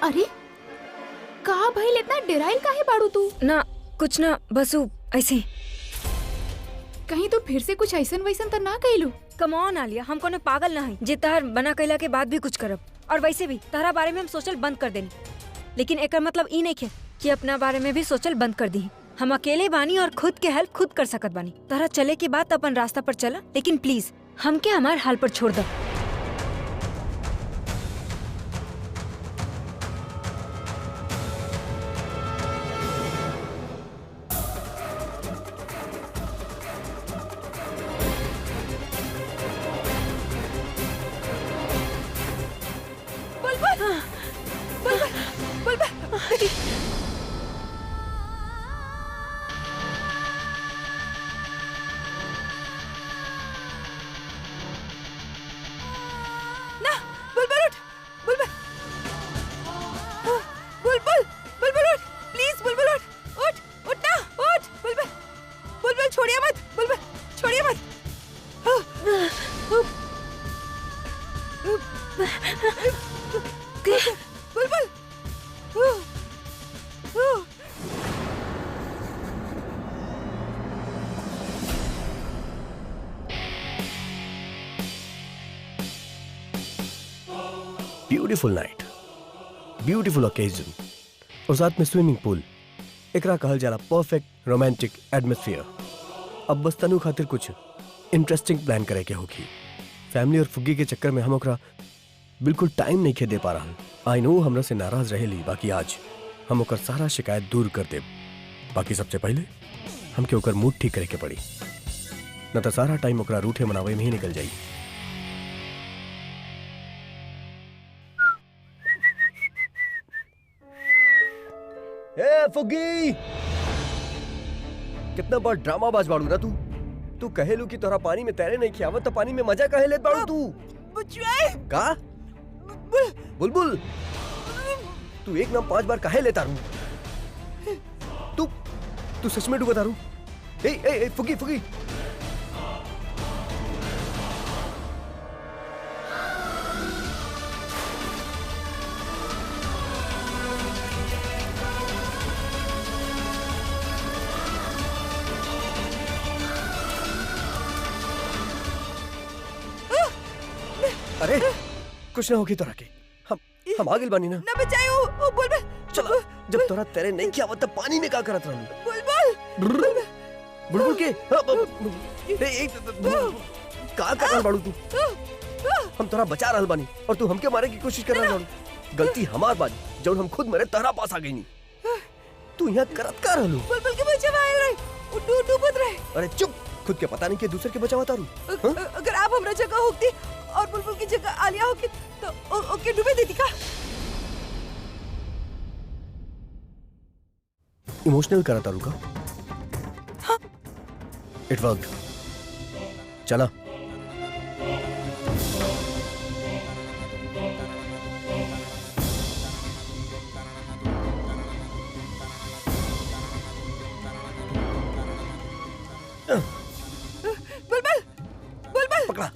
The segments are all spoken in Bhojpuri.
अरे का भइल इतना डेराइल काहे बाड़ू तू? ना कुछ ना, बस वो ऐसे। कहीं तू फिर से कुछ ऐसन वैसन तो ना कइलू? कम ऑन आलिया, हम कोनो पागल ना हई जे तहर बना कइला के बाद भी कुछ करब। और वैसे भी तहरा बारे में हम सोचल बंद कर देनी, लेकिन एकर मतलब ई नहीं कि अपना बारे में भी सोचल बंद कर दी। हम अकेले बानी और खुद के हेल्प खुद कर सकत बानी। तहरा चले के बाद अपन रास्ता पर चला, लेकिन प्लीज हमके हमार हाल पर छोड़ दो। ब्यूटीफुल नाइट, ब्यूटीफुल ओकेजन और साथ में स्विमिंग पूल। एकरा कहल जाला परफेक्ट रोमांटिक एटमॉस्फेयर। अब बस तनु खातिर कुछ इंटरेस्टिंग प्लान करे के होगी। फैमिली और फुग्गी के चक्कर में हम ओकरा बिल्कुल टाइम नहीं खे दे पा रहा। आई नो हमरा से नाराज रहेली, बाकी आज हम ओकर सारा शिकायत दूर कर देब। बाकी सबसे पहले हमके ओकर मूड ठीक करे के पड़ी, न तो सारा टाइम ओकरा रूठे मनावे में ही निकल जाई। ए फुग्गी, कितना बार ड्रामा बाज बाड़ू ना तू कहेलू कि तोरा पानी में तैरे नहीं खियावत, तो पानी में मजा काहे लेत बाड़ू तू? का बुलबुल, तू एक नाम 5 बार काहे लेता रू? तू सच में डूबता रू? ए फुग्गी फुग्गी, अरे कुछ ना होगी तोरा के, हम आगे बानी ना। ना बचायो ओ बुलबुल। चला, जब तोरा तेरे नहीं किया तो पानी में का करत रहलू? बुलबुल बुलबुल के का कर रहल बाड़ू तू? हम तोरा बचा रहल बानी और तू हमके मारे की कोशिश कर रहल बाड़ू। गलती हमार बानी, जब हम खुद मरे तहरा पास आ गई नी। तू यहाँ करत का रहलू? बुलबुल के बचाव आए रहे, वो डूबत रहे। अरे चुप, खुद के पता नहीं कि दूसरे के बचावता रू। अगर आप हमरा जगह होती और बुलबुल की जगह आलिया होगी तो ओके डूबे देती का? इमोशनल करता रू का? हाँ। It worked. चला। बुलबुल बुलबुल पकड़ा।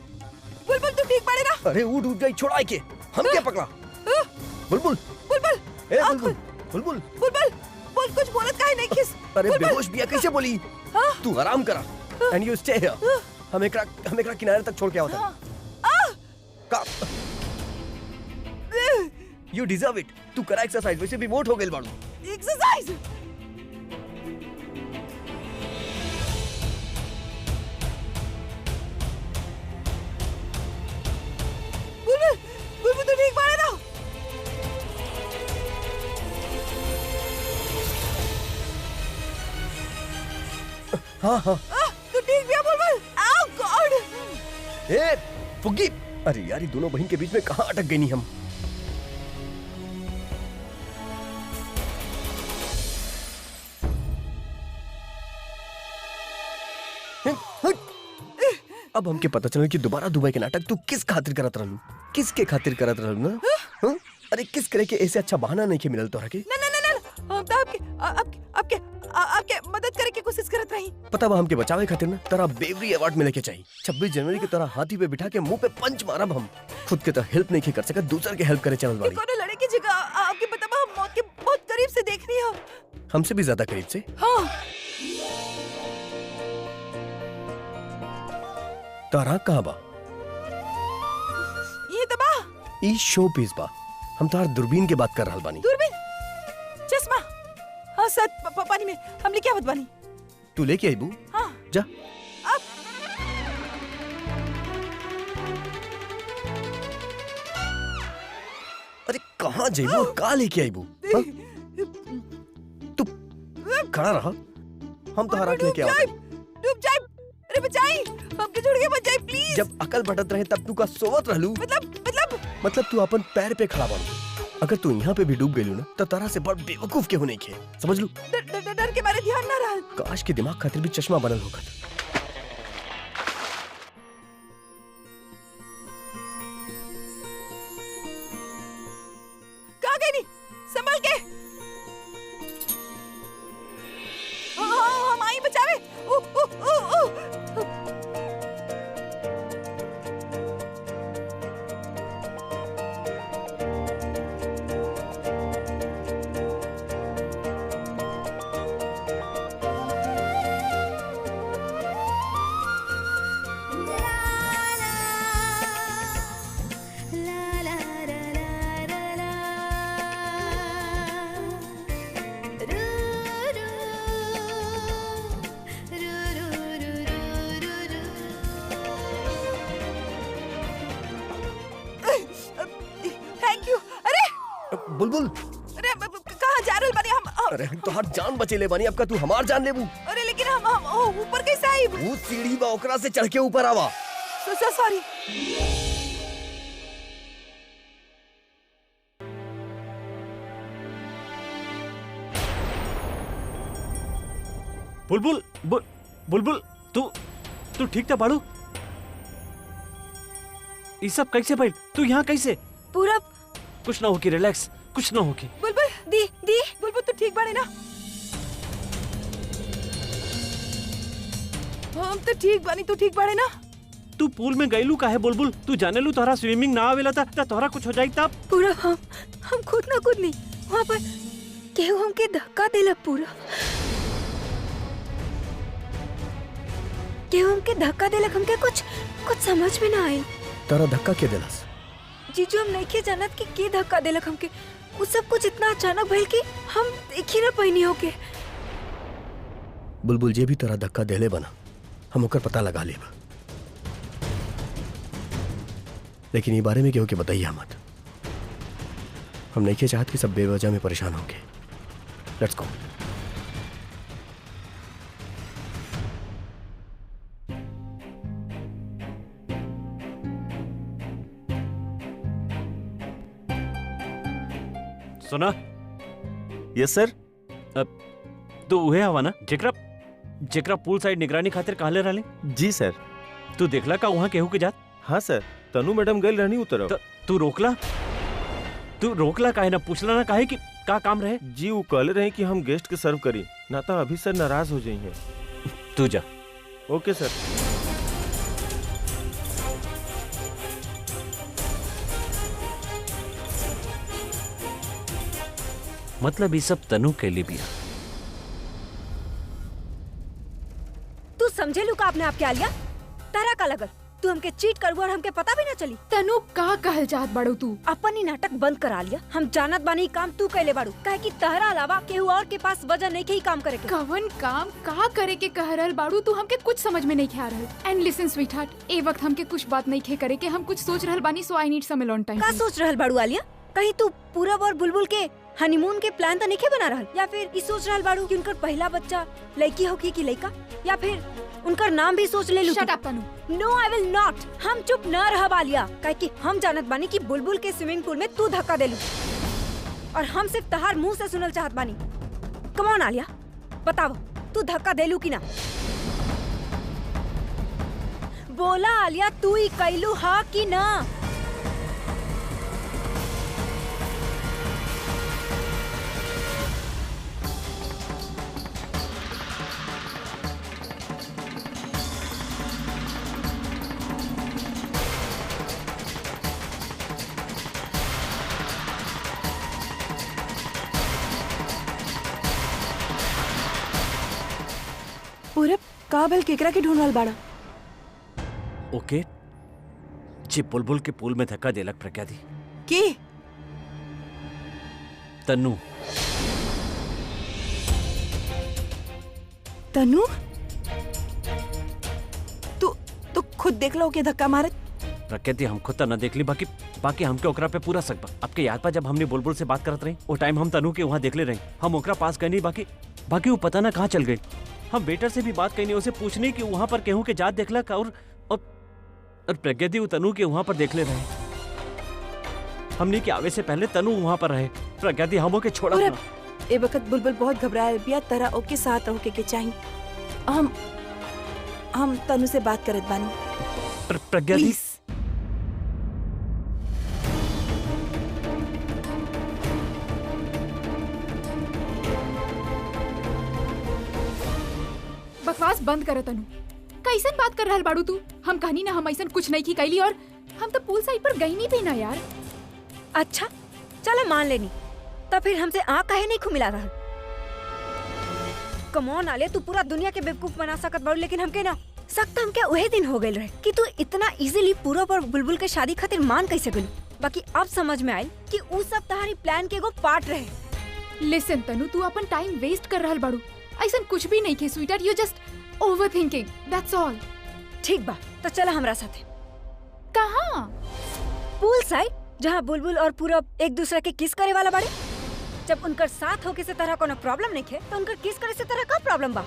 बुलबुल तू ठीक पड़े ना? अरे वो डूब गई, छोड़ा के हम क्या पकड़ा? बुलबुल बुलबुल ए बुलबुल बुलबुल बुलबुल बोल, कुछ बोलत काहे नहीं खिस? अरे बेहोश बिया कैसे बोली? तू आराम करा एंड यू स्टे हियर। हम एकरा किनारे तक छोड़ के आवता। का यू डिजर्व इट। तू करा एक्सरसाइज, वैसे भी मोट हो गइल बाड़ू। एक्सरसाइज बुलबुल बुलबुल तू ठीक पड़े ना? हाँ हाँ। तू ठीक भी है बुलबुल? ओह गॉड। ए फुग्गी, अरे यार ये दोनों बहन के बीच में कहाँ अटक गई नी हम? अब हमके पता चला कि दोबारा दुबई के नाटक तू किस खातिर करत रहलू? किसके खातिर करत रहलू ना? हाँ? अरे किस करे के ऐसे अच्छा बहाना नहीं के मिलल तोरा के? ना ना ना ना, हम तो आपके मदद करे की कोशिश करत रही। पता बा हमके बचावे खातिर ना तेरा बेवरी अवार्ड मिले के चाहिए। 26 जनवरी के तरह हाथी पे बिठा के मुंह पे पंच मारब हम। खुद के तो हेल्प नहीं कर सकत, दूसर के हेल्प करे चलल बाड़ी। कोनो लड़े की जगह आपके पता करीब से देखनी हो। हमसे भी ज्यादा करीब से। हाँ। तारा कहाँ बा? ये तो बा। ई शो पीस बा। हम तार दूरबीन के बात कर रहल बानी। दूरबीन? चश्मा? हाँ सच पानी में हमने क्या बात बानी? तू लेके आई बू? हाँ। जा। अब अरे कहाँ जाइबू? का लेके आई बू? हाँ? तू खड़ा रहा। हम तो हराक लेके आओ। डूब जाए। अरे बचाई, हमके छोड़ के बचाई प्लीज। जब अकल भटक रहे तब तू का सोवत रहलू। मतलब तू अपन पैर पे खड़ा बाड़ू। अगर तू यहाँ पे भी डूब गईलू ना तो तारा से बड़ बेवकूफ के होने के समझ लू। डर के मारे ध्यान ना रहा। काश के दिमाग खातिर भी चश्मा बनल होगा। कहाँ गई नी? संभल के। हम आई बचावे। Thank you. अरे बुलबुल, अरे कहाँ जा रहे बानी हम? अरे हम तो हर जान बचेले बानी। अब का तू हमार जान लेबू? अरे लेकिन हम ऊपर कैसे आई? वो सीढ़ी बा, ओकरा से चढ़ के ऊपर आवा। सॉरी। बुलबुल बुलबुल तू ठीक था बाड़ू? ये सब कैसे भाई? तू यहाँ कैसे? पूरा कुछ ना होगी, रिलैक्स, कुछ ना होगी। बुलबुल दी बुलबुल तू ठीक बाड़े ना? हम तो ठीक बानी, तू ठीक बाड़े ना? तू पूल में गईलू काहे बुलबुल? तू जाने लू तोहरा स्विमिंग ना आवेला था तोहरा कुछ हो जाई तब? पूरा हम खुद ना खुद नहीं वहाँ पर केहू हमके धक्का देला। पूरा केहू हमके धक्का देलक। हमके कुछ समझ में ना आई। तारा धक्का के देलस? जीजू हम नहीं जानत कि के धक्का देलक हमके। वो सब कुछ इतना अचानक भइल कि हम देख ही ना पैनी होके। बुलबुल जे भी तारा धक्का देले बना, हम ओकर पता लगा लेब। लेकिन ये बारे में केहू के बताइए मत। हम नहीं के चाहत कि सब बेवजह में परेशान होंगे। Let's go. सुना? यस सर। तू उहे हवा ना जेकरा पूल साइड निगरानी खातिर कहले रहले? जी सर। तू देखला का वहाँ केहू के जात? हाँ सर, तनु मैडम गई रहनी उतर। तू रोकला काहे ना? पूछला ना काहे कि का काम रहे? जी वो कहले रहे कि हम गेस्ट के सर्व करी ना तो अभी सर नाराज हो जाइए। तू जा। ओके सर। मतलब ये सब तनु के लिए भी। तू समझे लू का आपने आप क्या लिया? तारा का लगल तू हमके चीट करबो और हमके पता भी ना चली। तनु का कहल चाहत बाड़ू तू? अपन ही नाटक बंद करा लिया। हम जानत बानी काम तू कैले बाड़ू काहे कि तहरा अलावा केहू और के पास वजह नहीं के ही काम करे के। कवन काम का करे के कह रहल बाड़ू तू? हमके कुछ समझ में नहीं आ रहल। एंड लिसन स्वीटहार्ट, ए वक्त हमके कुछ बात नहीं खे करे के। हम कुछ सोच रहल बानी, so I need some alone time. का सोच रहल बाड़ू आलिया? कहीं तू पूरब और बुलबुल के हनीमून के प्लान तो नहीं बना रहल? या फिर ई सोच रहल बाड़ू कि उनकर पहला बच्चा लड़की होगी कि लड़का? या फिर उनकर नाम भी सोच ले लू? Shut up Tanu. No I will not. हम चुप न रह आलिया काहे कि हम जानत बानी कि बुलबुल के स्विमिंग पूल में तू धक्का देलू और हम सिर्फ तहार मुंह से सुनल चाहत बानी। कम ऑन आलिया, बताओ तू धक्का देलू कि ना? बोला आलिया, तू ही कैलू हा कि ना? का भेल केकरा के ढूंढ रहल बाड़ा? ओके जी बुलबुल के पुल में धक्का देलक प्रज्ञा दी। के? तन्नू। तनु? तू खुद देख लो के धक्का मारत। प्रज्ञा दी हम खुद तो न देख ली, बाकी हमके ओकरा पे पूरा सकबा। आपके याद पा जब हमने बुलबुल से बात करत रही, वो टाइम हम तनु के वहाँ देख ले रही, हम ओकरा पास गए नहीं, बाकी वो पता ना कहाँ चल गई। हम वेटर से भी बात कही नहीं, उसे पूछने की वहाँ पर केहू के जात देखला और प्रज्ञा दी वो तनु के वहाँ पर देख ले रहे। हमने के आवे से पहले तनु वहाँ पर रहे। प्रज्ञा दी हमो के छोड़ा और ना। ए वक्त बुलबुल बहुत घबरायल बिया, तरह ओके साथ रहो के चाहिए। हम तनु से बात करत बानी। प्रज्ञा दी प्लीज। बकवास बंद कर तनु। कैसन बात कर रहल बाड़ू तू? हम कहनी ना हम ऐसन कुछ नहीं की कैली, और हम तो पूल साइड पर गई नहीं भी ना यार। अच्छा चलो मान लेनी, तब फिर हमसे आँख काहे नहीं खुमिला रहा? कमॉन आलिया, तू पूरा दुनिया के बेवकूफ बना सकत बाड़ू, लेकिन हमके ना सख्त हमके वही दिन हो गइल रहे कि तू इतना इजीली पूरा पर बुलबुल के शादी खातिर मान कैसे गलू। बाकी अब समझ में आयल कि उ सब तहारी प्लान के एगो पार्ट रहे। लिसन तनु, तू अपन टाइम वेस्ट कर रहल बाड़ू। ऐसन कुछ भी नहीं के sweeter, you just overthinking, that's all. ठीक बा, तो चला हमरा साथे। कहाँ? पूल साइड, जहाँ बुलबुल और पूरब एक दूसरे के किस करे वाला बाड़े। जब उनकर साथ होके से तरह कोनो प्रॉब्लम नहीं है, तो उनकर किस करे से तरह का प्रॉब्लम बा।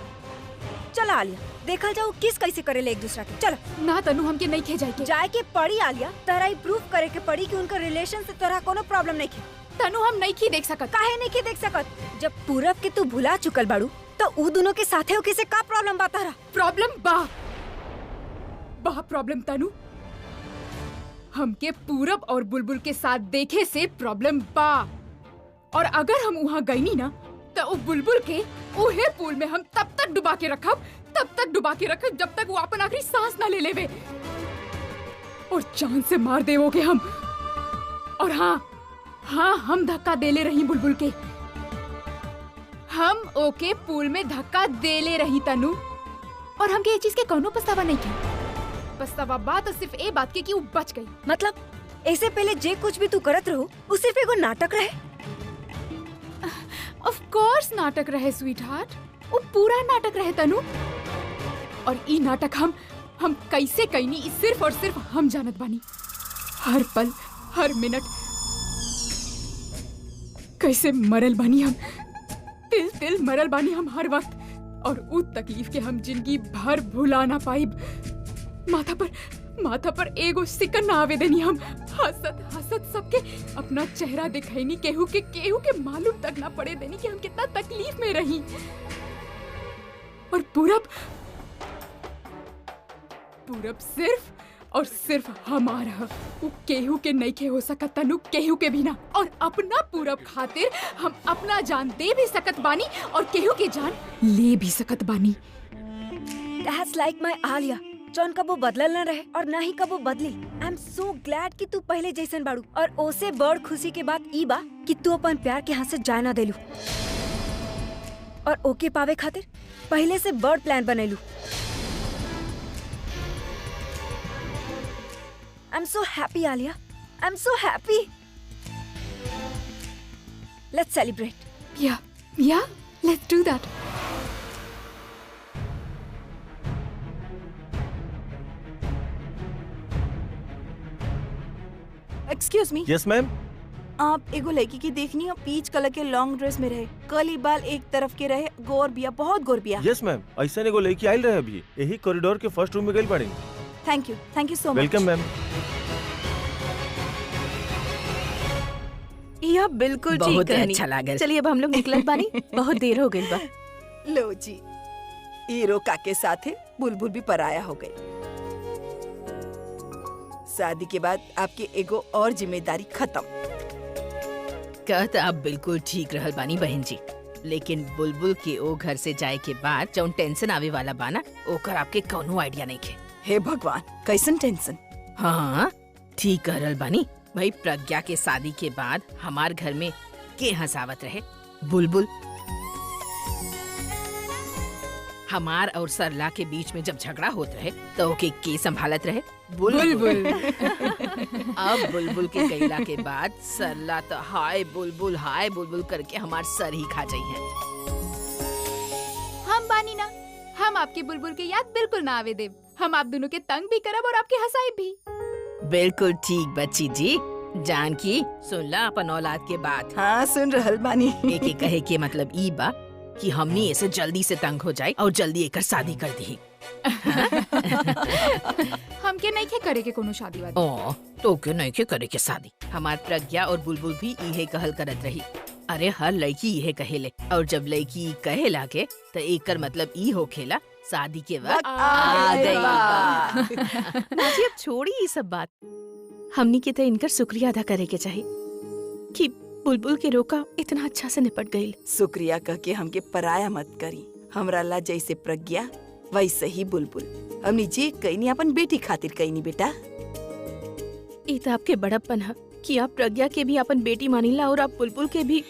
चला आलिया, देखल जाओ किस कैसे करेले एक दूसरा के। चलो ना तनु, हमके नहीं खे जाए के। जाए के पड़ी आलिया, तरह ही प्रूव करे के पड़ी कि उनका रिलेशन से तरह कोनो प्रॉब्लम नहीं है। तनु हम नहीं की देख सकत। काहे नहीं के देख सकत? जब पूरब के तू भुला चुकल बाड़ू, तो उ दोनों के साथे होके से का प्रॉब्लम बा तारा? प्रॉब्लम बा प्रॉब्लम तनु। हमके पूरब और बुलबुल के साथ देखे से प्रॉब्लम बा, और अगर हम वहाँ गई नहीं ना, तो वो बुलबुल के उहे पूल में हम तब तक डुबा के रखब जब तक वो अपन आखिरी सांस ना ले लेवे, और जान से मार देवोगे हम। और हाँ हम धक्का देले रही बुलबुल के, हम ओके पूल में धक्का देले रही तनु, और हमके ये चीज के कोनो पछतावा नहीं किया। पछतावा बात तो सिर्फ ए बात के कि वो बच गई। मतलब ऐसे पहले जे कुछ भी तू करत रहो, वो सिर्फ एगो नाटक रहे। ऑफ कोर्स नाटक रहे स्वीट हार्ट, वो पूरा नाटक रहे तनु। और ई नाटक हम कैसे कैनी, ई सिर्फ और सिर्फ हम जानत बानी। हर पल हर मिनट कैसे मरल बानी हम, तिल मरल बानी हम हर वक्त, और उ तकलीफ के हम जिंदगी भर भुला ना पाइब। माथा पर एगो सिकन ना आवे देनी हम। हसत सबके अपना चेहरा दिखाईनी, केहू के मालूम तक ना पड़े देनी कि हम कितना तकलीफ में रही। और पूरब सिर्फ और सिर्फ हमारा, वो केहू के नइखे हो सकत तनु, केहू के भी ना। और अपना पूरब खातिर हम अपना जान दे भी सकत बानी, और केहू के जान ले भी सकत बानी। That's like my आलिया, जौन कबो बदलल न रहे और ना ही कबो बदली। आई एम सो ग्लैड कि तू पहले जैसन बाड़ू, और ओसे बड़ खुशी के बात ई बा कि तू अपन प्यार के हाथ से जाए ना देलू, और ओके पावे खातिर पहले से बड़ प्लान बनेलू। I am so happy Alia, I am so happy. Let's celebrate. या let's do that. Excuse me. Yes ma'am. आप एगो लड़की की देखनी हो, पीच कलर के लॉन्ग ड्रेस में रहे, कर्ली बाल एक तरफ के रहे, गोर बिया, बहुत गोर बिया। यस मैम, ऐसा एगो लड़की आइल रहे अभी, यही कॉरिडोर के फर्स्ट रूम में गई पड़ी। Thank you so much. Welcome ma'am. यह बिल्कुल ठीक बहुत कहनी। अच्छा लागल। चलिए अब हम लोग निकलत बानी, बहुत देर हो गई बा। लो जी, हीरो काके साथे बुलबुल भी पराया हो गई। शादी के बाद आपकी एगो और जिम्मेदारी खत्म। कहत आप बिल्कुल ठीक रहल बानी बहन जी, लेकिन बुलबुल के ओ घर से जाए के बाद जौन टेंशन आवे वाला बाना, ओकर आपके कौनो आइडिया नहीं के। हे भगवान, कैसन टेंशन? हाँ ठीक कह रहल बानी। भाई प्रज्ञा के शादी के बाद हमार घर में के हंसावत रहे? बुलबुल। हमार और सरला के बीच में जब झगड़ा होत रहे तो ओके के संभालत रहे? बुलबुल। अब बुलबुल के गईला के बाद सरला तो हाय बुलबुल करके हमार सर ही खा जाई है। हम बानी ना, हम आपके बुलबुल के याद बिल्कुल ना आवे देव। हम आप दोनों के तंग भी करब और आपके हंसाई भी। बिल्कुल ठीक बच्ची जी। जानकी सुनला अपन औलाद के बात। हाँ सुन रहल बानी। एके कहे के मतलब ई बा कि हमनी ऐसे जल्दी से तंग हो जाए और जल्दी एकर शादी कर दी। हमके नहीं के करे के कोनो शादी वादी। ओ तो के नहीं के करे के शादी। हमार प्रज्ञा और बुलबुल भी इहे कहल करत रही। अरे हर लड़की इहे कहेले और जब लड़की कहे लागे तो एकर मतलब ई होखेला शादी के वक्त आ गई बा। जी अब छोड़ी ये सब बात। हमनी के तो इनकर शुक्रिया अदा करे के चाहिए कि बुलबुल के रोका इतना अच्छा से निपट गई। शुक्रिया कह के हमके पराया मत करी। हमरा ला जैसे प्रज्ञा वैसे ही बुलबुल। हमने जे कईनी अपन बेटी खातिर कईनी बेटा। ये तो आपके बड़प्पन है कि आप प्रज्ञा के भी अपन बेटी मानीला और आप बुलबुल के भी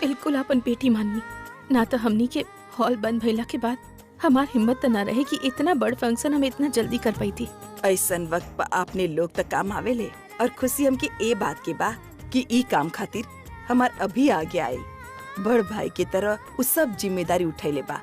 बिल्कुल अपन बेटी माननी। ना तो हमनी के हॉल बंद भइला के बाद हमार हिम्मत तो न रहे कि इतना बड़ फंक्शन हम इतना जल्दी कर पाई थी। ऐसन वक्त पर आपने लोग तक काम आवेले और खुशी हमके ए बात के बा कि ई काम खातिर हमार अभी आगे आए बड़ भाई के तरह उ सब जिम्मेदारी उठैले बा।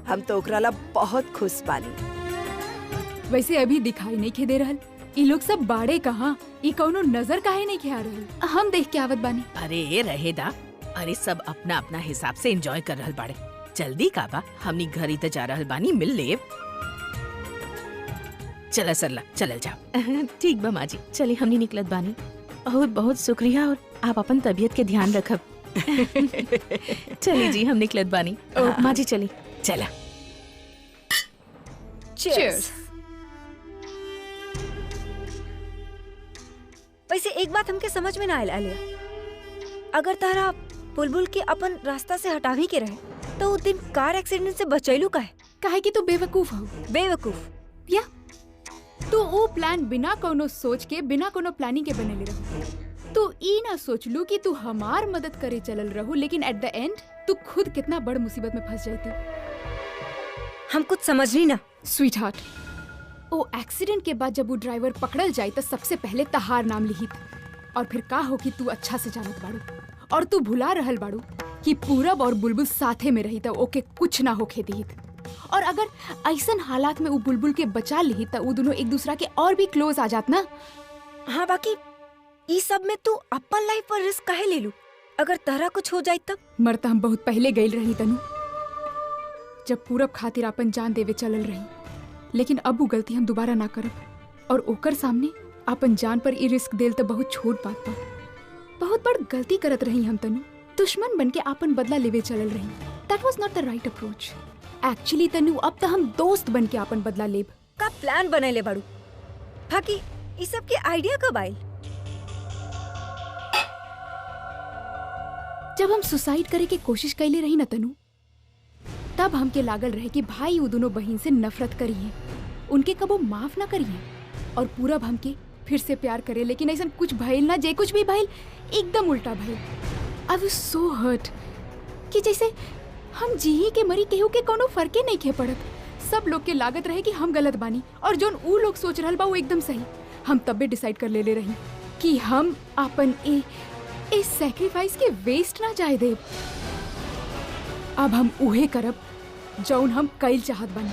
हम तो ओकरा ला बहुत खुश बानी। वैसे अभी दिखाई नहीं के दे रहल। ई लोग सब बाड़े कहाँ, ई कौनो नजर काहे नहीं के आ रहल। हम देख के आवत बानी। अरे रहेदा। अरे सब अपना अपना हिसाब से एंजॉय कर रहल बाड़े। जल्दी का बा, हमनी घर ही तो जा रहल बानी, मिल ले। चला सरला चलल जाओ। ठीक बा माँ जी, चले हमनी निकलत बानी। और बहुत शुक्रिया और आप अपन तबीयत के ध्यान रखब। चली जी हम निकलत बानी। माँ जी चली। चला। Cheers। वैसे एक बात हमके समझ में ना आयल आलिया। अगर तारा बुलबुल के अपन रास्ता से हटावी के रहे तो उस दिन कार एक्सीडेंट से बचैलू काहे? काहे कि तू बेवकूफ हो। बेवकूफ या तू वो प्लान बिना कोनो सोच के, बिना कोनो प्लानिंग के बनेले रहो। तू ई ना सोचलू कि तू हमार मदद करे चलल रहू, लेकिन एट द एंड तू खुद कितना बड़ मुसीबत में फंस जाती। हम कुछ समझ ली ना। स्वीट हार्ट, वो एक्सीडेंट के बाद जब वो ड्राइवर पकड़ल जाए तो सबसे पहले तहार नाम लिहित और फिर का हो कि तू अच्छा से जानत बाड़ू और तू भुला रहल बाड़ू कि पूरब और बुलबुल साथे में रही तो ओके कुछ ना होके दिहित। और अगर ऐसन हालात में वो बुलबुल के बचा ली तो वो दोनों एक दूसरा के और भी क्लोज आ जात ना। हाँ बाकी ई सब में तू अपन लाइफ पर रिस्क काहे ले लू? अगर तारा कुछ हो जाए तब? मरता हम बहुत पहले गईल रही तनु, जब पूरब खातिर अपन जान देवे चलल रही। लेकिन अब वो गलती हम दोबारा ना करब और ओकर सामने अपन जान पर ई रिस्क देल तो बहुत छोट बात बा। बहुत बड़ गलती करत रही हम तनु। दुश्मन बन के अपन बदला लेवे चलल रही। That was not the right approach. Actually Tanu अब तो हम दोस्त बन के अपन बदला लेब। का प्लान बनेले बाड़ू? बाकी ई सब के आइडिया कब आइल? जब हम सुसाइड करे के कोशिश कैले रही न तनु, तब हमके लागल रहे कि भाई वो दोनों बहन से नफरत करी है, उनके कबो माफ ना करी है और पूरब हमके फिर से प्यार करे। लेकिन ऐसा कुछ भइल ना, जे कुछ भी भइल एकदम उल्टा भइल। आई वाज सो हर्ट कि जैसे हम जी के मरी केहू के कोनो फर्के नहीं खे पड़त। सब लोग के लागत रहे कि हम गलत बानी और जोन ऊ लोग सोच रहल बा वो एकदम सही। हम तबे डिसाइड कर ले रही कि हम अपन ए सैक्रिफाइस के वेस्ट ना जाए देब। अब हम उहे करब जौन हम कईल चाहत बानी।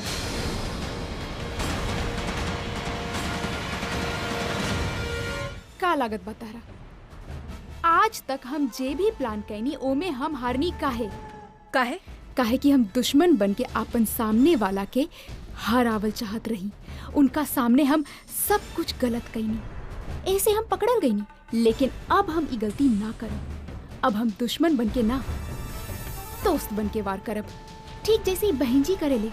का लागत बता रहा? आज तक हम जे भी प्लान कैनी ओमे हम हारनी काहे? काहे कि हम दुश्मन बन के अपन सामने वाला के हरावल चाहत रही। उनका सामने हम सब कुछ गलत कैनी, ऐसे हम पकड़ल गईनी। लेकिन अब हम ई गलती ना करब। अब हम दुश्मन बन के ना, दोस्त बन के वार करब, ठीक जैसे बहन जी करेले।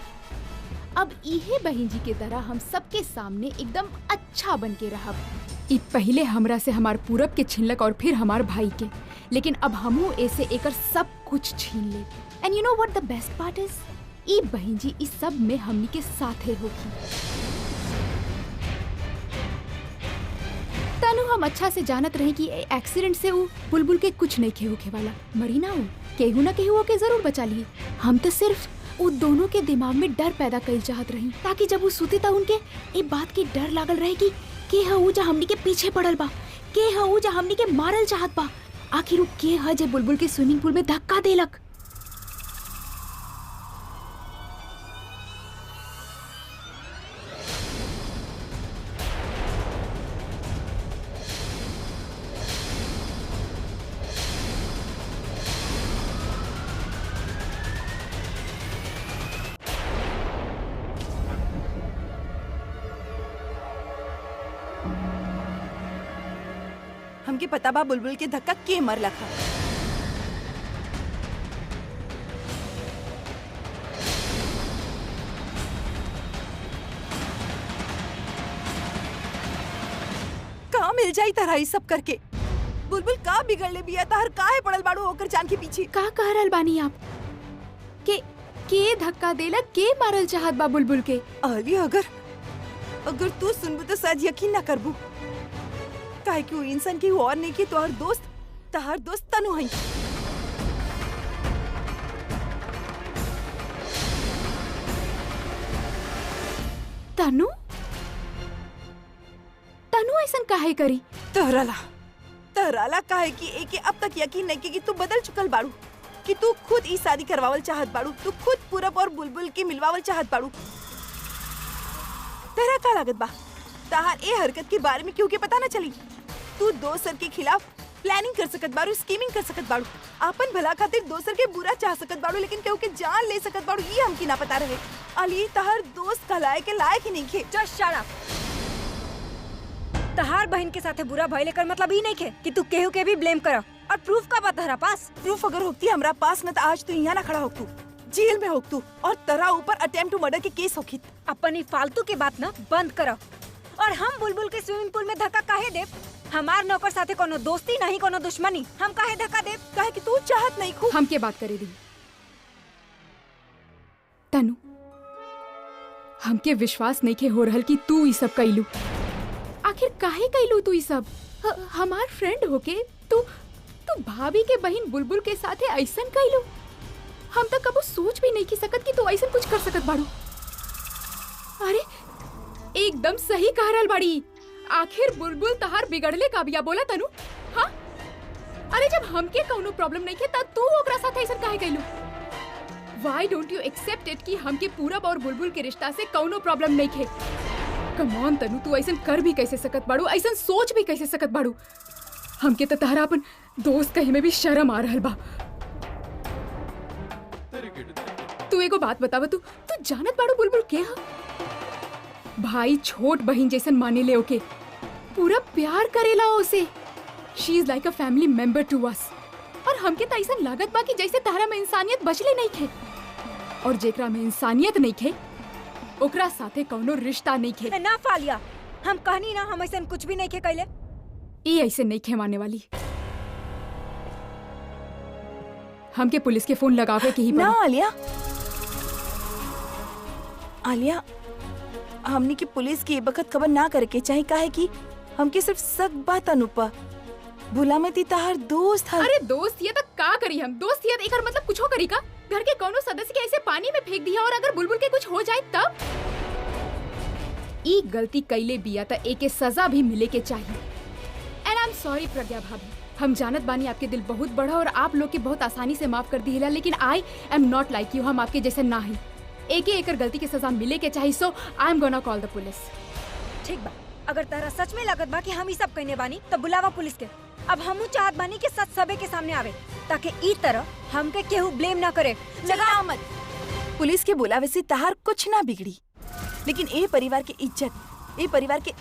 अब इहे बहन जी के तरह हम सबके सामने एकदम अच्छा बन के रहब। ई पहले हमरा से हमार पूरब के छीनलक और फिर हमार भाई के, लेकिन अब हमहू ऐसे एकर सब कुछ छीन ले। And you know what the best part is? ई बहन जी इस सब में हमनी के साथे होगी। तनु हम अच्छा से जानत रहे कि एक्सीडेंट से वो बुलबुल के कुछ नहीं खे होखे वाला, मरी ना हो, केहू ना केहू के जरूर बचा ली। हम तो सिर्फ वो दोनों के दिमाग में डर पैदा कइल चाहत रही ताकि जब वो सुते त उनके ए बात की डर लागल रहे कि के ह ऊ जा हमनी के पीछे पड़ल बा, के ह ऊ जा हमनी के मारल चाहत बा। आखिर वो के ह जे बुलबुल के स्विमिंग पूल में धक्का देलक। हमके पता बा बुलबुल के धक्का के मरला था। कहाँ मिल जाई तरह ई सब करके? बुलबुल का बिगड़ले बिया तार काहे पड़ल बाड़ू होकर जान के पीछे? का कह रहल बानी आप? के धक्का देलक, के मारल चाहत बा बुलबुल के? अली अगर तू सुनबू तो शायद यकीन ना करबू। काहे कि वो इंसान की और नहीं की तोहर दोस्त तनु है। तनु ऐसन काहे करी? तहराला काहे कि एके अब तक यकीन नहीं कि तू बदल चुकल बाड़ू, कि तू खुद ई शादी करवावल चाहत बाड़ू, तू खुद पूरब और बुलबुल के मिलवावल चाहत बाड़ू। तेरा का लागत बा ताहार ए हरकत के बारे में क्यों के पता न चली? तू दोसर के खिलाफ प्लानिंग कर सकत बाड़ू, स्कीमिंग कर सकत बाड़ू, आपन भला खातिर दोसर के बुरा चाह सकत बाड़ू, लेकिन केहू के जान ले सकत बाड़ू ये हमकी ना पता रहे। अली तहार दोस्त कहलाए के लायक ही नहीं खे। Just shut up. तहार बहन के साथे बुरा भइले कर मतलब ई नहीं खे कि तू केहू के भी ब्लेम कर। और प्रूफ का बा तहरा पास? प्रूफ अगर होती हमरा पास न तो आज तू यहाँ ना खड़ा होतू, जेल में होतू और तरा ऊपर अटेम्प्ट टू मर्डर के केस होखित। अपनी फालतू के बात ना बंद करो। और हम बुलबुल के स्विमिंग पूल में धक्का काहे देब? हमार नौकर साथे कोनो दोस्ती नहीं कोनो दुश्मनी, हम काहे धक्का देब? काहे कि तू चाहत नहीं खूब। हम के बात करे दी तनु, हमके विश्वास नहीं के हो रहल कि तू ई सब कइलू। आखिर काहे कइलू तू ई सब? हमार फ्रेंड होके तू भाभी के बहन बुलबुल के साथे ऐसन कइलू। हम तक कबो सोच भी नहीं की सकत कि तू ऐसन कुछ कर सकत बाड़ू। अरे एकदम सही कह रहल बाड़ी। आखिर बुलबुल तहार बिगड़ले का बिया बोला तनु? हाँ, अरे जब हमके कौनो प्रॉब्लम नहीं थे तब तू ओकरा साथ ऐसा काहे कइलू? Why don't you accept it कि हमके पूरब और बुलबुल के रिश्ता से कौनो प्रॉब्लम नहीं थे? Come on तनु, तू ऐसा कर भी कैसे सकत बाड़ू, ऐसा सोच भी कैसे सकत बाड़ू? हमके तो तहरा अपन दोस्त कहीं में भी शर्म आ रहल बा। तू एगो बात बतावा, तू जानत बाड़ू बुलबुल के हा? भाई छोट बहन जैसन माने ले ओके, पूरा प्यार करेला उसे। She is like a family member to us. और हमके तो ऐसा लागत बा कि जैसे तारा में इंसानियत बचले नहीं खे, और जेकरा में इंसानियत नहीं खे ओकरा साथे कौनो रिश्ता नहीं खे। ना फालिया, हम कहनी ना हम ऐसा कुछ भी नहीं खे कइले। ये ऐसे नहीं खे माने वाली। हमके पुलिस के फोन लगावे के ही ना आलिया हमनी की पुलिस की बखत खबर ना करे के चाहे, काहे कि हमके सिर्फ सक बात अनुपा भूला में ती तार दोस्त है। अरे दोस्त ये तक का करी हम? दोस्त ये एकर मतलब कुछ हो करी का? घर के कोनो सदस्य के ऐसे पानी में फेंक दिया और अगर बुलबुल के कुछ हो जाए तब? ई गलती कइले बिया त एके सजा भी मिले के चाहिए। And I am sorry Pragya भाभी, हम जानत बानी आपके दिल बहुत बड़ा और आप लोग के बहुत आसानी से माफ कर दिला, लेकिन I am not like you. हम आपके जैसे ना ही। एकर गलती के सजा मिले के चाहिए। So I am gonna call the police. ठीक बा, अगर तारा सच में लागत बा कि हम ई सब कहने बानी तो बुलावा पुलिस के। अब हमू चाहत बानी कि सच सबे के सामने आवे ताकि ई तरह हमके केहू ब्लेम ना करे। लगा मत। पुलिस के बुलावे से तार कुछ ना बिगड़ी, लेकिन ए परिवार के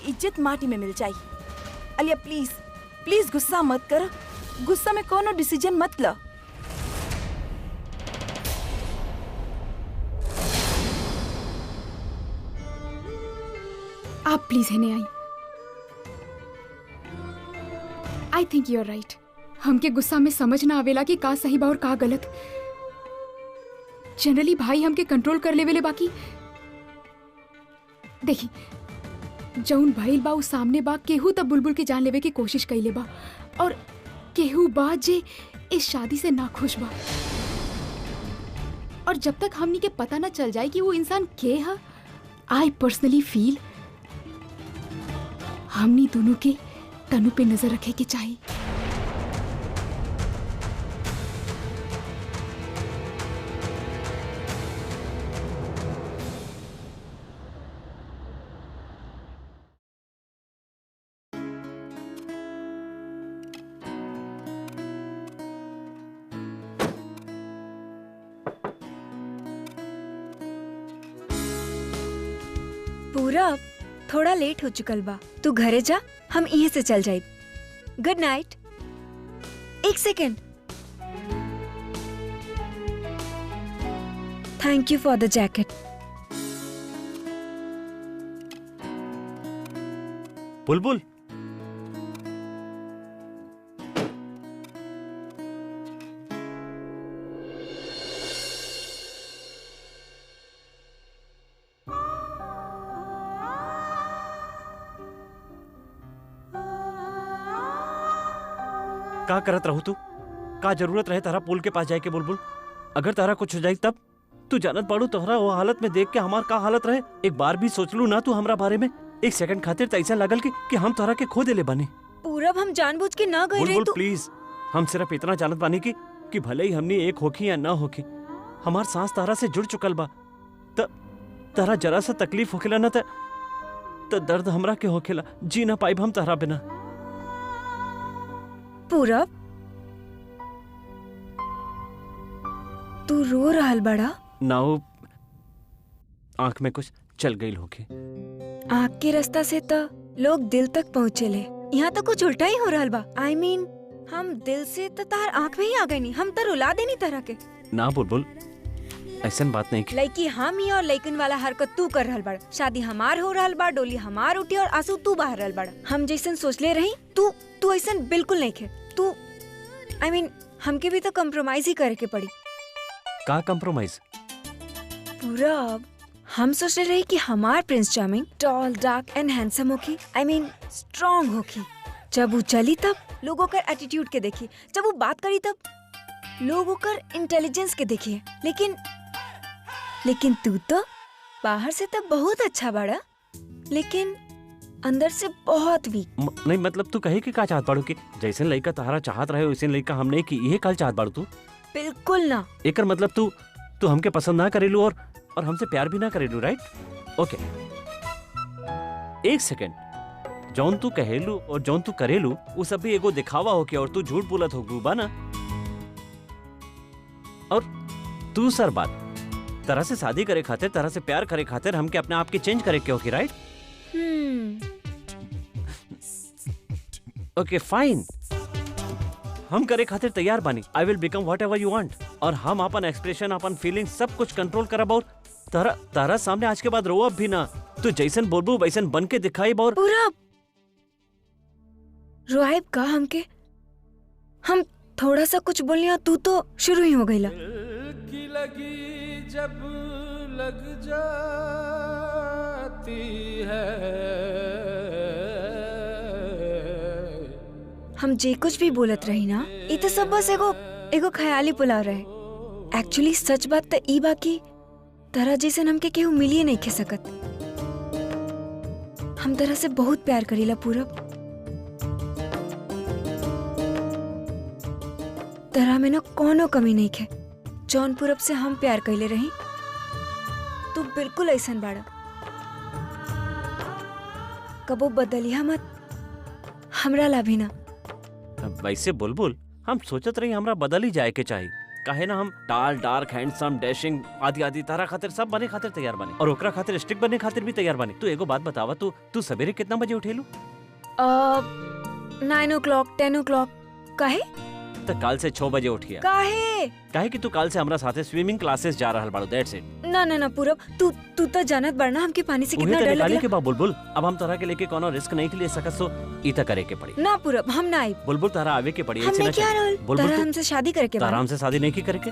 इज्जत माटी में मिल जाई। अलिया प्लीज गुस्सा मत कर। गुस्सा में कोनो डिसीजन मत लो। आप प्लीज है नहीं आई। I think you are right. हमके गुस्सा में समझ ना आवेला कि का सही बा और का गलत। जनरली भाई हमके कंट्रोल कर लेवेले, बाकी देखी जौन भइल बा उ सामने बा। केहू तब बुलबुल के जान लेवे की कोशिश कइले बा और केहू बा जे इस शादी से नाखुश बा। और जब तक हमनी के पता न चल जाए कि वो इंसान के है, आई पर्सनली फील हमनी दोनों के तनु पे नजर रखे के चाहिए। पूरा थोड़ा लेट हो चुकल बा, तू घरे जा, हम यहीं से चल जाए। Good night. एक second, thank you for the jacket. Bulbul, का करत रहू तू? का जरूरत रहे तारा पुल के पास जाए के बुलबुल? अगर तारा कुछ हो जाए तब? तू जानत पाड़ू तोहरा वो हालत में देख के हमार का हालत रहे। एक बार भी सोच लू ना तू हमरा बारे में? एक सेकंड खातिर तो ऐसा लगल कि हम तोहरा के खो देले बने। पूरब, हम जानबूझ के ना गए रहे। बुलबुल प्लीज, हम सिर्फ इतना जानत बानी कि भले ही हमनी एक होखी या ना होखी, हमार सांस तारा से जुड़ चुकल बा। तारा जरा सा तकलीफ होखेला ना त दर्द हमरा के होखेला। जी ना पाइब हम तारा बिना। पूरब, तू रो रहल बड़ा? ना हो, आंख में कुछ चल गई होके। आँख के रास्ता से तो लोग दिल तक पहुँचे ले, यहाँ तो कुछ उल्टा ही हो रहल बा। I mean, हम दिल से तो तार आँख में ही आ गई नहीं, हम तो रुला देनी तरह के। ना बुलबुल, ऐसन बात नहीं की। लड़की हम ही और लड़कन वाला हरकत तू कर रहल बड़ा। शादी हमार हो रहल बा, डोली हमार उठी और आंसू तू बहा रहल बड़ा। हम जैसन सोचले रही तू ऐसन बिल्कुल नहीं खे। तू I mean, हमके भी तो कम्प्रोमाइज ही करे के पड़ी। का कम्प्रोमाइज? पूरब, हम सोच रहे कि हमार prince charming tall, dark and handsome होखी। I mean, स्ट्रॉन्ग होखी। जब वो चली तब लोगों का एटीट्यूड के देखी, जब वो बात करी तब लोगों का इंटेलिजेंस के देखी। लेकिन तू तो बाहर से तो बहुत अच्छा बड़ा, लेकिन अंदर से बहुत वीक। नहीं मतलब तू कहे कि का चाहत बाड़ू कि जैसन लड़का तहारा चाहत रहे वैसन लड़का हमने की यही काल चाहत बाड़ू तू? बिल्कुल ना। एकर मतलब तू हमके पसंद ना करेलू और हमसे प्यार भी ना करेलू, राइट? ओके, एक सेकंड। जौन तू कहेलू और जौन तू करेलू वो सब भी एगो दिखावा होके और तू झूठ बोलत हो बा ना। और तू सर बात तरह से शादी करे खातिर, तरह से प्यार करे खातिर हमके अपने आप के चेंज करे के होके, राइट? ओके फाइन, हम करे खातिर तैयार बानी। I will become what ever you want. और हम अपन एक्सप्रेशन, अपन फीलिंग सब कुछ कंट्रोल करब और तारा सामने आज के बाद रोब भी ना। तू जैसन बोलबू वैसन बन के दिखाई। और पूरा रोआब का हमके, हम थोड़ा सा कुछ बोलिया तू तो शुरू ही हो गईला। लगी जब लग जाती है, हम जे कुछ भी बोलत रही ना, ये तो सब बस एगो ख्याली पुलाव रहे। एक्चुअली सच बात तो ई बा कि तरह जैसे हमके केहू मिलिए नहीं खे सकत। हम तरह से बहुत प्यार करीला पूरब। तरह में ना कोनो कमी नहीं खे। जौन पूरब से हम प्यार कैले रही, तू बिल्कुल ऐसन बाड़ा। कबो बदलिया मत, हमरा ला भी ना। वैसे बुलबुल, हम सोचत रही हमरा बदल ही जाए के चाहिए। काहे ना हम टाल, डार्क, हैंडसम, डैशिंग आदि आदि तारा खातिर सब बने खातिर तैयार बने और ओकरा खातिर स्टिक बने खातिर भी तैयार बने। तू एगो बात बतावा, तू सवेरे कितना बजे उठेलू? 9 o'clock, 10 o'clock। काहे? तो काल से 6 बजे उठिया। काहे कि तू काल से हमरा साथे स्विमिंग क्लासेस जा रहल बाड़ू, दैट्स इट। ना पूरब, तू तो जानत बाड़ना हमके पानी से कितना डर लगेला। के बा बुलबुल, अब हम तोरा के लेके कोनो रिस्क नहीं के ले सकत, सो ई त करे के पड़ी। ना पूरब, हम ना आई। बुलबुल तारा आवे के पड़ी। हमने क्या रोल? तारा हमसे शादी करे के बा। तारा हमसे शादी नहीं की करे के?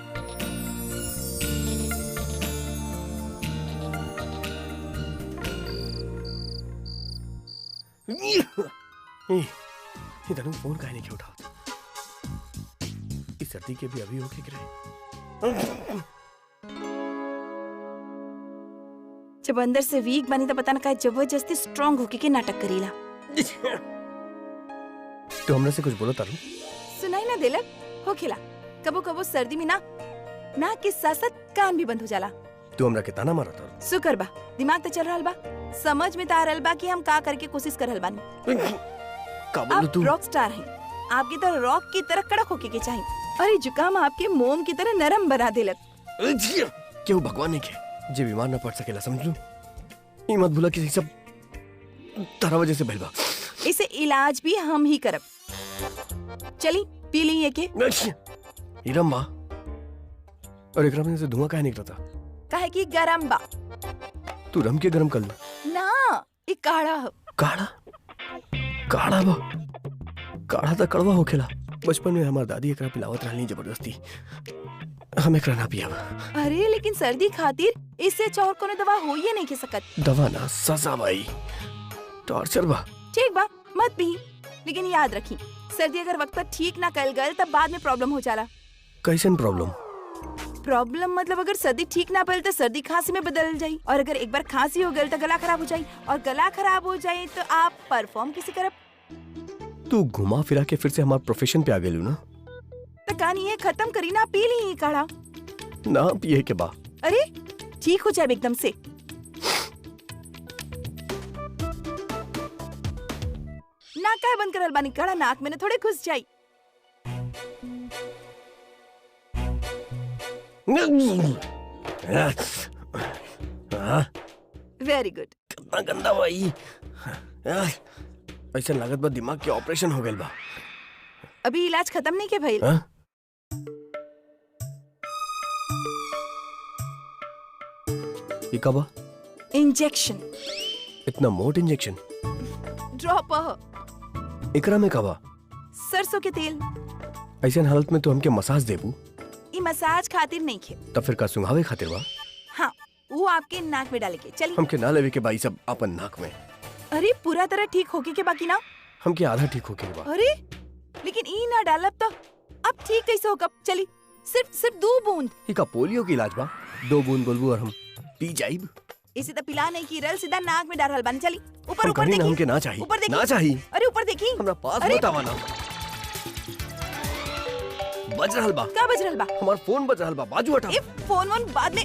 ये तनु फोन काहे नहीं उठाओ? इस सर्दी के भी अभी होके गिरे। जब अंदर से वीक बनी तो पता ना काहे जबरदस्ती स्ट्रांग होके के नाटक करीला। तो हमरा से कुछ बोलो तारू। सुनाई ना देलक हो खेला। कबो कबो सर्दी में ना के साथ साथ कान भी बंद हो जाला। तू हमरा के ताना मारा तारू। शुक्र बा दिमाग तो चल रहल बा, समझ में तो आ रहल बा कि हम का करके कोशिश कर रहल बानी। का बोलू आप तू? रॉक स्टार हैं, आपकी तरह रॉक की तरह कड़क होके के चाहिए। अरे जुकाम आपके मोम की तरह नरम बना देलक। क्यों भगवान ने के जे बीमार न पड़ सकेला समझ लू। ई मत भूला कि सब तारा वजह से भइल बा। इसे इलाज भी हम ही करब। चली पी ली ये के। हीरम बा और एकरा में से धुआं काहे निकलता? काहे कि गरम बा। तू रम के गरम कर लू। ना ई काढ़ा ह। काढ़ा काढ़ा बा। काढ़ा तो कड़वा होखेला। बचपन में हमार दादी एकरा पिलावत रहनी जबरदस्ती। हम एकरा ना पियाब। अरे लेकिन सर्दी खातिर इससे अच्छा और कोनो दवा हो ही नहीं के सकत। दवा ना सजा भाई, टॉर्चर बा। ठीक बा मत पी, लेकिन याद रखी सर्दी अगर वक्त पर ठीक ना कल गल तब बाद में प्रॉब्लम हो जाला। कैसन प्रॉब्लम? प्रॉब्लम मतलब अगर सर्दी ठीक ना पड़े तो सर्दी खांसी में बदल जाई, और अगर एक बार खांसी हो गई तो गला खराब हो जाई, और गला खराब हो जाए तो आप परफॉर्म किसी करब। तू घुमा फिरा के फिर से हमारे प्रोफेशन पे आ गेलू ना। तो कहानी ये खत्म करी ना, पी ली काढ़ा। ना पिए के बा। अरे ठीक हो जाए एकदम से। नाक काहे बंद करल बानी? काढ़ा नाक में न थोड़े घुस जाई। Very good. कितना गंदा भाई। ऐसा लागत बा दिमाग के ऑपरेशन हो गइल बा। अभी इलाज खत्म नहीं के भइल। ये का बा? इंजेक्शन। इतना मोट इंजेक्शन? ड्रॉप। एकरा में का बा? सरसों के तेल। ऐसा हालत में तो हमके मसाज देबू? ये मसाज खातिर नहीं खे। तब फिर का सुंघावे खातिर बा? हाँ वो आपके नाक में डाले के। चलिए। हमके ना लेवे के बाई सब अपन नाक में। अरे पूरा तरह ठीक होके के बाकी ना? हमके आधा ठीक होके बा। अरे लेकिन ई ना डालब तो अब ठीक कैसे होगा? चली सिर्फ 2 बूंद। ये का पोलियो की इलाज बा? 2 बूंद बोलबू और हम पी जाइब। इसे तो पिला नहीं की रल, सीधा नाक में डाल बानी। चली ऊपर हम ऊपर कहीं ना, देखी। हमके ना चाहिए। ऊपर देखी। ना चाहिए। अरे ऊपर देखी। हमरा पास अरे मत आवा ना। बज रहल बा। का बज रहल बा? हमार फोन बज रहल बा, बाजू हटा। ए फोन वन बाद में।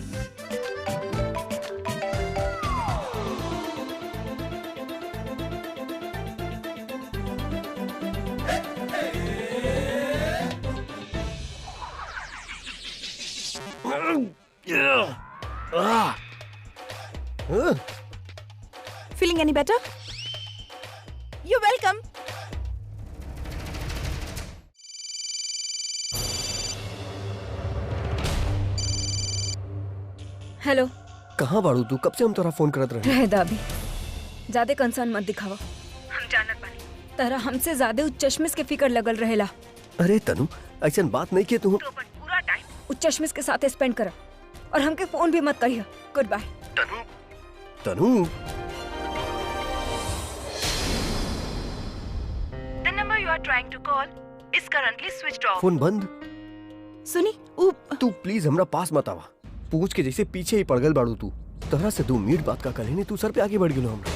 Feeling any better? You're welcome. Hello. कहाँ बाड़ू तू? कब से हम तोरा फोन करत रहे। रह दाबी, ज्यादा कंसर्न मत दिखावा। हम जानत बानी तारा हमसे ज्यादा उस चश्मिश के फिकर लगल रहेला। अरे तनु ऐसा बात नहीं किए तू। तो अपन पूरा टाइम उस चश्मिश के साथ स्पेंड कर और हमके फोन भी मत करिया। Goodbye. Tanu Tanu The number you are trying to call is currently switched off. Phone बंद। सुनी तू प्लीज हमरा पास मत आवा। पूछ के जैसे पीछे ही पड़ गल बाड़ू तू। तहरा से 2 मिनट बात का कहे नहीं, तू सर पे आगे बढ़ गेलो हमरा।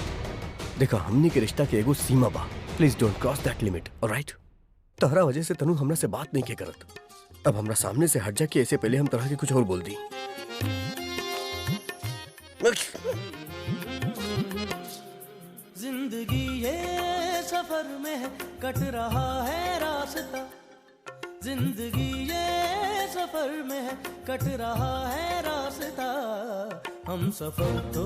देखा हमनी के रिश्ता के एगो सीमा बा। Please don't cross that limit, alright? तहरा वजह से तनु हमरा से बात नहीं के करत। अब हमरा सामने से हट जा के ऐसे पहले हम तरह के कुछ और बोल दी। जिंदगी ये सफर में कट रहा है रास्ता, जिंदगी ये सफर में कट रहा है रास्ता। हम सफर तो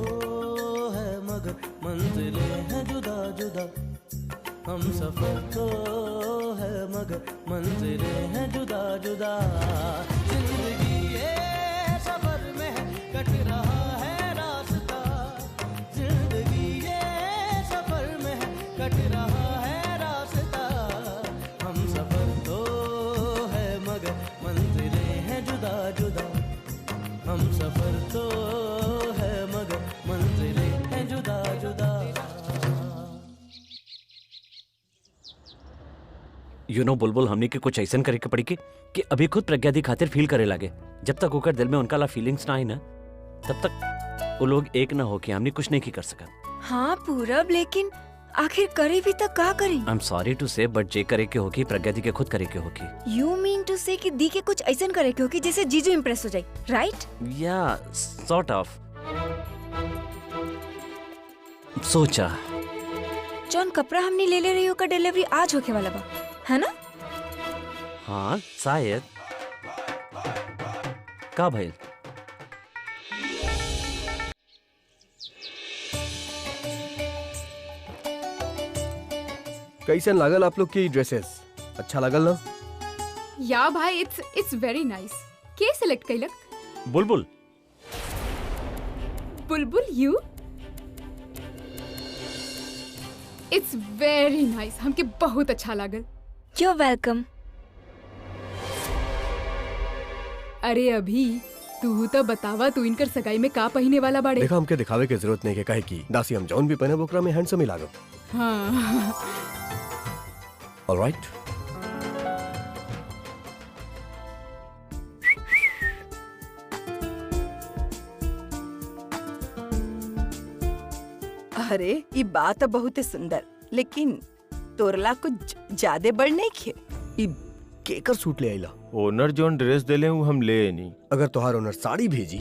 है मगर मंजिलें हैं जुदा जुदा, हम सफर तो है मगर मंजिलें हैं जुदा जुदा। जिंदगी ये सफर में कट रहा है रास्ता, जिंदगी ये सफर में कट रहा है रास्ता। हम सफर तो है मगर मंजिलें हैं जुदा जुदा, हम सफर तो है मगर मंजिलें हैं जुदा जुदा। यू नो बुलबुल, हमने के कुछ ऐसा करे के पड़ी कि अभी खुद प्रज्ञा दी खातिर फील करे लगे। जब तक ओकर दिल में उनका ला फीलिंग्स ना आई ना, तब तक वो लोग एक ना होके हमने कुछ नहीं की कर सका। हाँ पूरब, लेकिन आखिर करे भी तो का करी? आई एम सॉरी टू से बट जे करे के होगी प्रज्ञा दी के खुद करे के होगी। यू मीन टू से कि दी के कुछ ऐसा करे के होगी जैसे जीजू इम्प्रेस हो जाए, राइट? या सॉर्ट ऑफ सोचा। जौन कपड़ा हमने ले रही हो का डिलीवरी आज होके वाला बा, है ना? हाँ शायद। का भइल? कैसन लागल आप लोग की ड्रेसेस? अच्छा लागल ना? या भाई इट्स वेरी नाइस। के सिलेक्ट कैलक? Bulbul. Bulbul you? It's very nice, हमके बहुत अच्छा लागल। You are welcome. अरे अभी तू तो बतावा, तू इनकर सगाई में का पहने वाला बाड़े? देखा, हमके दिखावे के जरूरत नहीं है, काहे की दासी हम जौन भी पहने ओकरा में हैंडसम ही लागो। हाँ ऑलराइट। अरे ये बात बहुत सुंदर, लेकिन तोरला कुछ ज्यादा बड़ नहीं खे। ई केकर सूट ले आइला? ओनर जोन ड्रेस देले हूँ हम ले नहीं। अगर तोहार ओनर साड़ी भेजी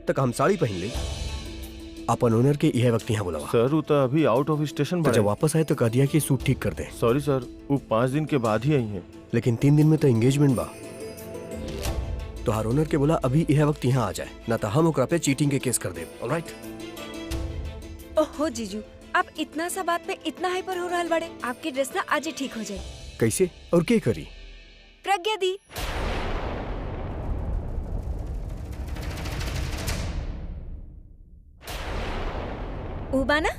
तक हम साड़ी पहन ले। अपन ओनर के यह वक्त यहाँ बुलावा। सर वो तो अभी आउट ऑफ स्टेशन तो जब वापस आए तो कह दिया कि सूट ठीक कर दे। सॉरी सर, वो 5 दिन के बाद ही आई हैं। लेकिन 3 दिन में तो एंगेजमेंट बा। तोहार ओनर के बोला अभी यह वक्त यहाँ आ जाए, ना तो हम ओकरा पे चीटिंग के केस कर दे। ऑलराइट? ओहो जीजू, आप इतना सा बात पे इतना हाइपर हो रहा बड़े। आपकी ड्रेस ना आज ही ठीक हो जाए। कैसे और के करी? प्रज्ञा दी। उबाना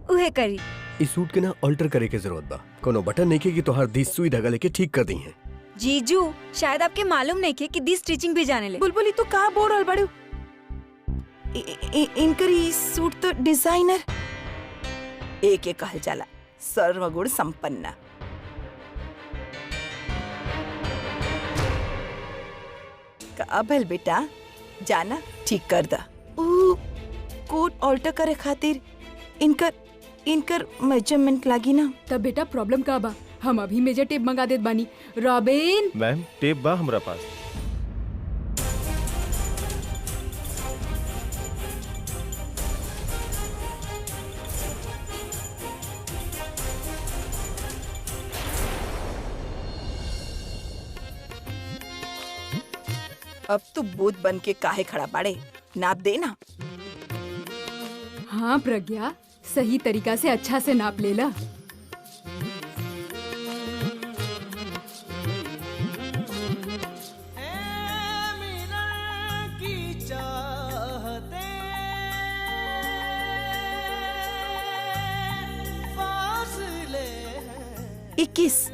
उहे करी। इस सूट के ना अल्टर करे के जरूरत बा। कोनो बटन नहीं के कि तोहार दी सुई धागा लेके ठीक कर दी है। जीजू शायद आपके मालूम नहीं के कि दी स्टिचिंग भी जाने ले। बुलबुल तू कहाँ बोल रहा बड़ू? इनकर ई सूट तो डिजाइनर एक कहल जाला सर्वगुण संपन्न। का भल बेटा, जाना ठीक कर दा। कोट ऑल्टर करे खातिर इनकर मेजरमेंट लागी ना। तब बेटा प्रॉब्लम का बा? हम अभी मेजर टेप मंगा देत बानी। रॉबिन मैम टेप बा हमरा पास। अब तू बूथ बन के काहे खड़ा बाड़े? नाप दे ना। हाँ प्रज्ञा, सही तरीका से अच्छा से नाप लेला। इक्कीस।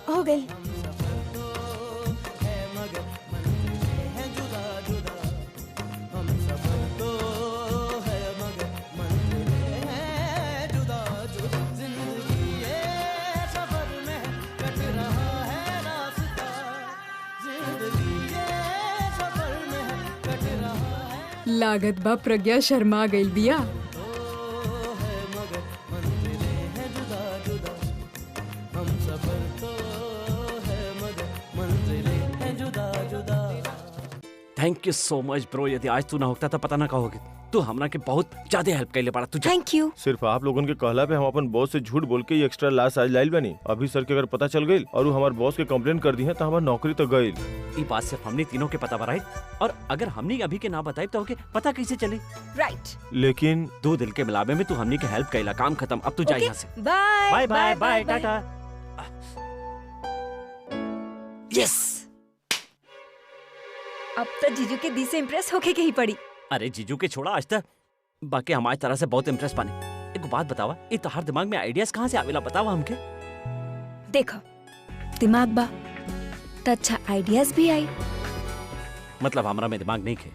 हो गई। लागत बा प्रज्ञा शर्मा गइल बिया। Thank you so much bro. यदि आज तू ना होता तो पता ना कहोगे। तू हमरा के बहुत ज्यादा हेल्प कैले पड़ा तुझे। Thank you. सिर्फ आप लोगों के कहला पे हम अपन बॉस से झूठ बोल के ये एक्स्ट्रा लाश आज लाइल बनी। अभी सर के अगर पता चल गई और वो हमारे बॉस के कंप्लेन कर दी है तो हमारी नौकरी तो गई। ये बात सिर्फ हमने तीनों के पता बराई, और अगर हमने अभी के ना बताई तो ओके पता कैसे चले? राइट। लेकिन 2 दिल के मिलावे में तू हमने के हेल्प कैला। काम खत्म, अब तू जा यहाँ से। Bye bye bye bye tata. Yes, अब तो जीजू के दी से इम्प्रेस होके के ही पड़ी। अरे जीजू के छोड़ा आज तक, बाकी हमारी तरह से बहुत इम्प्रेस पाने। एक बात बतावा, ये तोहार दिमाग में आइडियाज कहाँ से आवेला, बतावा हमके। देखो दिमाग बा तो अच्छा आइडियाज भी आई। मतलब हमरा में दिमाग नहीं खे।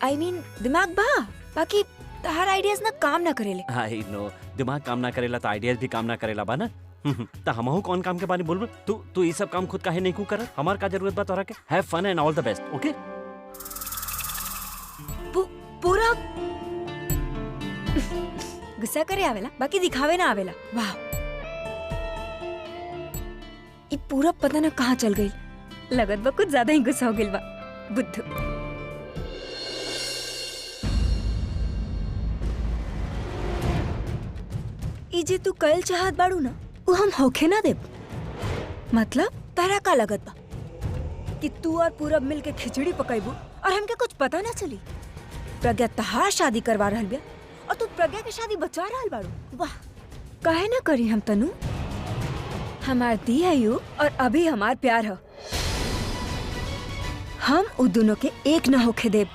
आई मीन दिमाग बा, बाकी हर आइडियाज ना काम ना करेले। आई नो, दिमाग काम ना करेला तो आइडियाज भी काम ना करेला बा ना। तो हमहू कौन काम के बारे में बोलबो? तू ये सब काम खुद काहे नहीं कर? हमार का जरूरत बा तोरा के? Have fun and all the best, okay? पूरा गुस्सा करे आवेला, बाकी दिखावे ना आवेला। वाह, ये पूरा पता ना कहाँ चल गई। लगत बा कुछ ज्यादा ही गुस्सा हो गइल बा बुद्धू। ई जे तू कल चाहत बाड़ू ना, वो हम होखे ना देब। मतलब तारा का लगत बा कि तू और पूरब मिल के खिचड़ी पकाइबू और हमके कुछ पता ना चली? प्रज्ञा तहार शादी करवा रहल बिया और तू प्रज्ञा की शादी बचा रहल बाड़ू। वाह, काहे ना करी हम तनु? हमार दी है यू और अभी हमार प्यार है। हम उ दोनों के एक न होके देब।